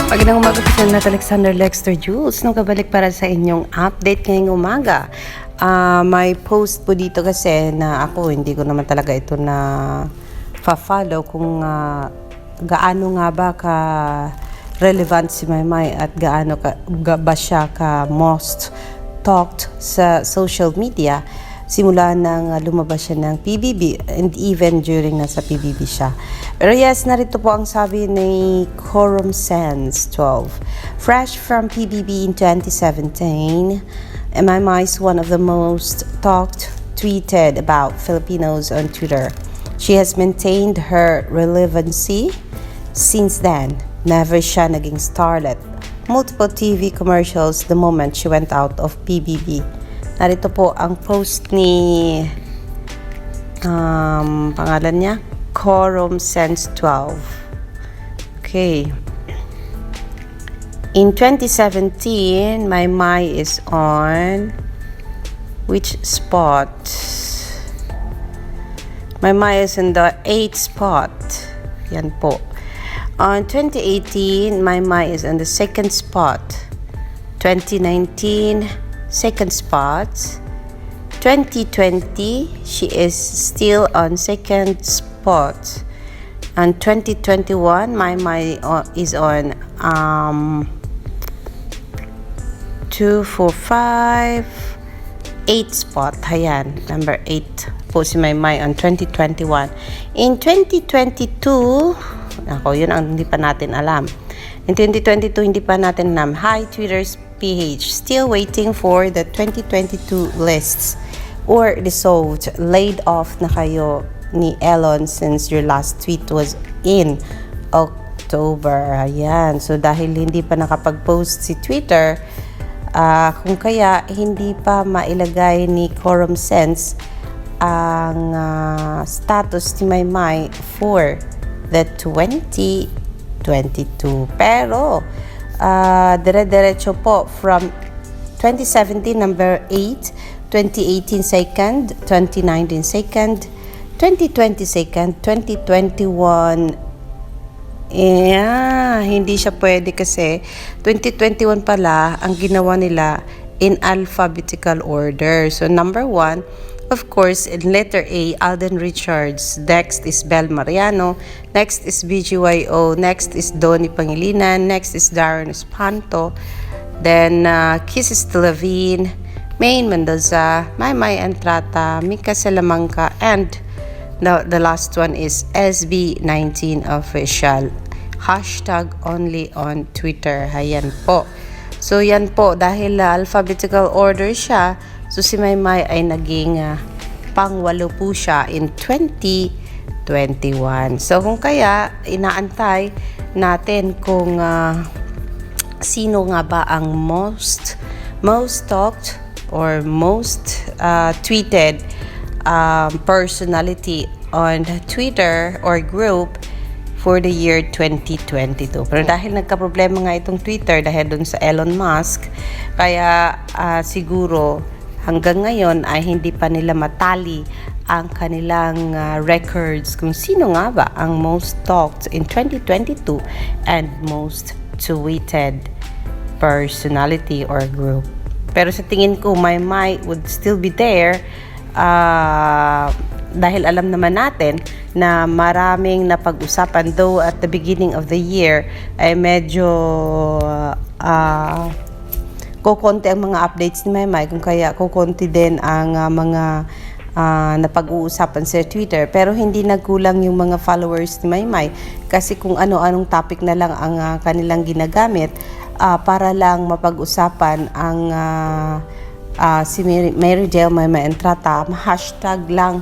Magandang umaga po sa lahat, Alexander Lexter Jules. Nung kabalik para sa inyong update ngayong umaga. May post po dito kasi na ako, hindi ko naman talaga ito na follow kung gaano nga ba ka relevant si Maymay at gaano ba siya ka most talked sa social media simula nang lumabas siya ng PBB and even during nasa PBB siya. Pero yes, narito po ang sabi ni Quorum Sense 12. Fresh from PBB in 2017, Maymay is one of the most talked, tweeted about Filipinos on Twitter. She has maintained her relevancy since then. Never siya naging starlet. Multiple TV commercials the moment she went out of PBB. Narito po ang post ni pangalan niya, Quorum Sense 12. Okay. In 2017, Maymay is on which spot? Maymay is in the 8th spot. Yan po. On 2018, Maymay is on the 2nd spot. 2019, 2nd spot. 2020, she is still on 2nd spot. And 2021, Maymay is on 2, 4, 5, 8 spot. Ayan, number 8 po si Maymay on 2021. In 2022, ako, yun ang hindi pa natin alam. In 2022, hindi pa natin alam. Hi, Twitter's PH. Still waiting for the 2022 lists or dissolved. Laid off na kayo ni Elon since your last tweet was in October. Ayan. So, dahil hindi pa nakapag-post si Twitter, kung kaya hindi pa mailagay ni Quorum Sense ang status ni Maymay for the 2022. Pero, dire-diretso po from 2017 number 8, 2018 2nd, 2019 2nd, 2020 2nd, 2021 hindi siya pwede kasi 2021 pala ang ginawa nila in alphabetical order. So number 1, of course, in letter A, Alden Richards. Next is Bel Mariano. Next is BGYO. Next is Donnie Pangilinan. Next is Darren Espanto. Then, Kisses Levine, Maine Mendoza, Maymay Entrata, Mika Salamanca, and the last one is SB19 Official. Hashtag only on Twitter. Ayan po. So, yan po. Dahil alphabetical order siya, so si Maymay ay naging pang-8 po siya in 2021. So kung kaya inaantay natin kung sino nga ba ang most talked or most tweeted personality on Twitter or group for the year 2022. Pero dahil nagka-problema nga itong Twitter dahil dun sa Elon Musk, kaya siguro hanggang ngayon ay hindi pa nila matali ang kanilang records kung sino nga ba ang most talked in 2022 and most tweeted personality or group. Pero sa tingin ko, Maymay would still be there dahil alam naman natin na maraming napag-usapan, though at the beginning of the year ay medyo kukonti ang mga updates ni Maymay, kung kaya kukonti din ang mga napag-uusapan sa Twitter. Pero hindi nagkulang yung mga followers ni Maymay kasi kung ano-anong topic na lang ang kanilang ginagamit para lang mapag-usapan ang si Mary Jel Maymay Entrata, hashtag lang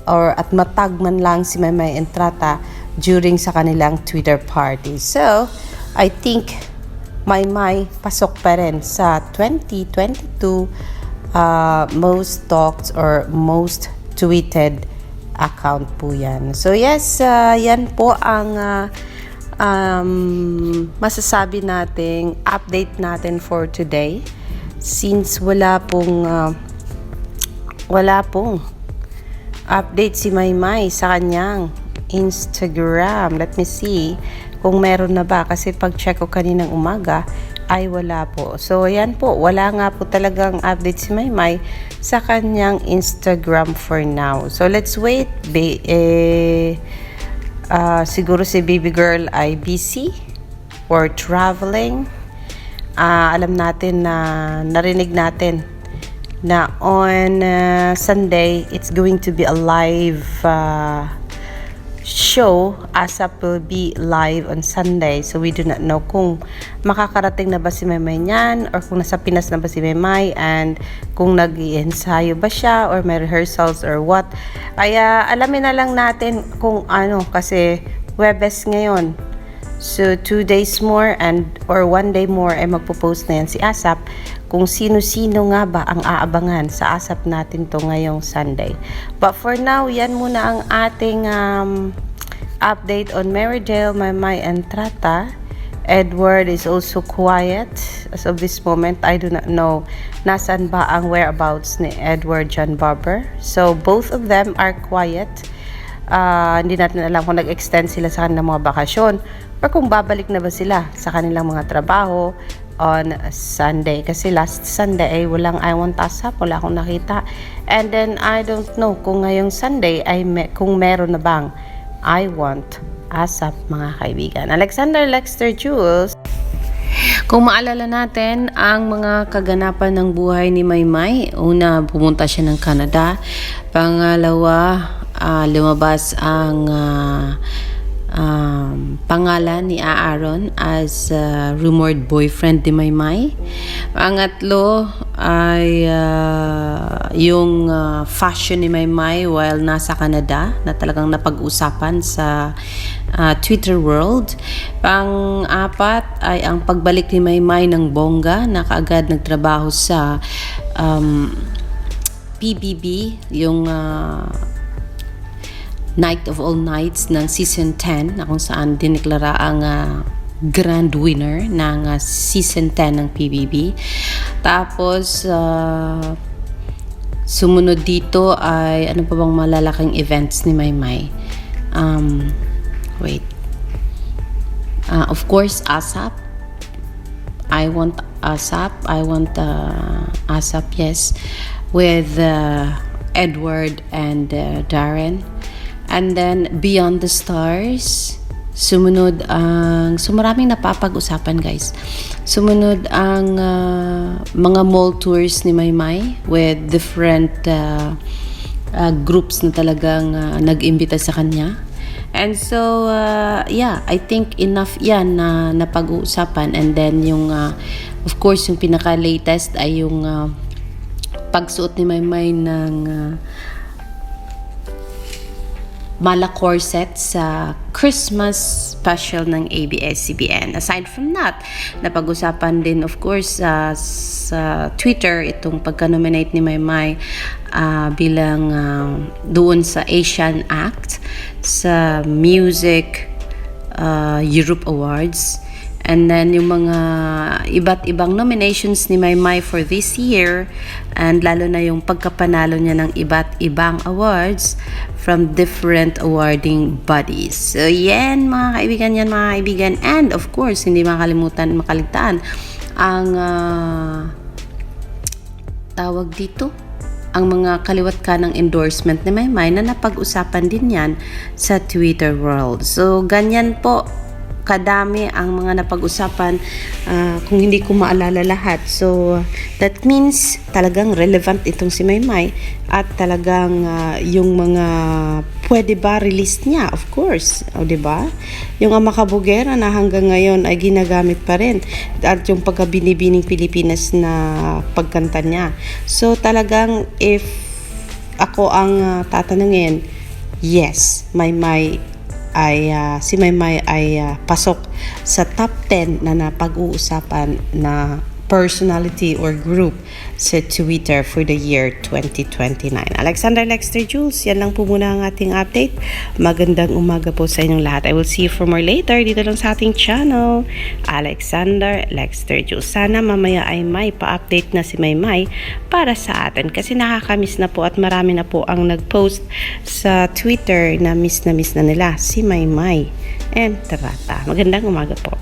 or at matag man lang si Maymay Entrata during sa kanilang Twitter party. So, I think Maymay pasok pa rin sa 2022 most talked or most tweeted account po yan. So yes, yan po ang masasabi nating update natin for today. Since wala pong update si Maymay sa kanyang Instagram. Let me see kung meron na ba. Kasi pag-check ko kaninang umaga, ay wala po. So, ayan po. Wala nga po talagang update si Maymay sa kanyang Instagram for now. So, let's wait. Siguro si baby girl ay busy or traveling. Alam natin na narinig natin na on Sunday, it's going to be a live show. ASAP will be live on Sunday. So we do not know kung makakarating na ba si Maymay niyan or kung nasa Pinas na ba si Maymay and kung nag-i-ensayo ba siya or may rehearsals or what. Kaya alamin na lang natin kung ano kasi Webes ngayon. So 2 days more or 1 day more ay magpo-post na yan si ASAP kung sino-sino nga ba ang aabangan sa ASAP natin to ngayong Sunday. But for now, yan muna ang ating update on Marydale, Maymay, and Trata. Edward is also quiet as of this moment. I do not know nasan ba ang whereabouts ni Edward John Barber. So both of them are quiet. Hindi natin alam kung nag-extend sila sa kanilang mga bakasyon or kung babalik na ba sila sa kanilang mga trabaho on Sunday. Kasi last Sunday ay walang I Want ASAP, wala akong nakita. And then I don't know kung ngayong Sunday ay kung meron na bang I Want ASAP, mga kaibigan. Alexander Lexter Jules. Kung maalala natin ang mga kaganapan ng buhay ni Maymay, una pumunta siya ng Canada, pangalawa lumabas ang pangalan ni Aaron as rumored boyfriend ni Maymay. Pangatlo ay yung fashion ni Maymay while nasa Canada na talagang napag-usapan sa Twitter world. Pang-apat ay ang pagbalik ni Maymay ng bongga na kaagad nagtrabaho sa PBB, yung Night of All Nights ng Season 10 na kung saan diniklara ang grand winner ng Season 10 ng PBB. Tapos sumunod dito ay ano pa bang malalaking events ni Maymay? Of course, ASAP. I Want ASAP. ASAP, yes. With Edward and Darren. And then Beyond the Stars. Sumunod ang maraming napapag-usapan, guys. Sumunod ang mga mall tours ni Maymay with different groups na talagang nag-imbita sa kanya. And so I think enough yan na napag-uusapan. And then yung of course yung pinaka-latest ay yung pagsuot ni Maymay ng mala corset sa Christmas special ng ABS-CBN. Aside from that, napag-usapan din of course sa Twitter itong pagka-nominate ni Maymay bilang doon sa Asian Act sa Music Europe Awards. And then yung mga iba't ibang nominations ni Maymay for this year, and lalo na yung pagkapanalo niya ng iba't ibang awards from different awarding bodies. So yan mga kaibigan. And of course, hindi makaligtaan ang tawag dito, ang mga kaliwat ka ng endorsement ni Maymay na napag-usapan din yan sa Twitter world. So ganyan po kadami ang mga napag-usapan kung hindi ko maalala lahat. So that means talagang relevant itong si Maymay at talagang yung mga pwede ba release niya, of course, o diba? Yung Amakabugera na hanggang ngayon ay ginagamit pa rin at yung pagkabinibining Pilipinas na pagkanta niya. So talagang if ako ang tatanungin, yes, si Maymay ay pasok sa top 10 na napag-uusapan na personality or group sa Twitter for the year 2029. Alexander Lexter Jules, yan lang po muna ang ating update. Magandang umaga po sa inyong lahat. I will see you for more later dito lang sa ating channel, Alexander Lexter Jules. Sana mamaya ay may pa-update na si Maymay para sa atin kasi nakakamiss na po at marami na po ang nag-post sa Twitter na miss na nila si Maymay and Tarata. Magandang umaga po.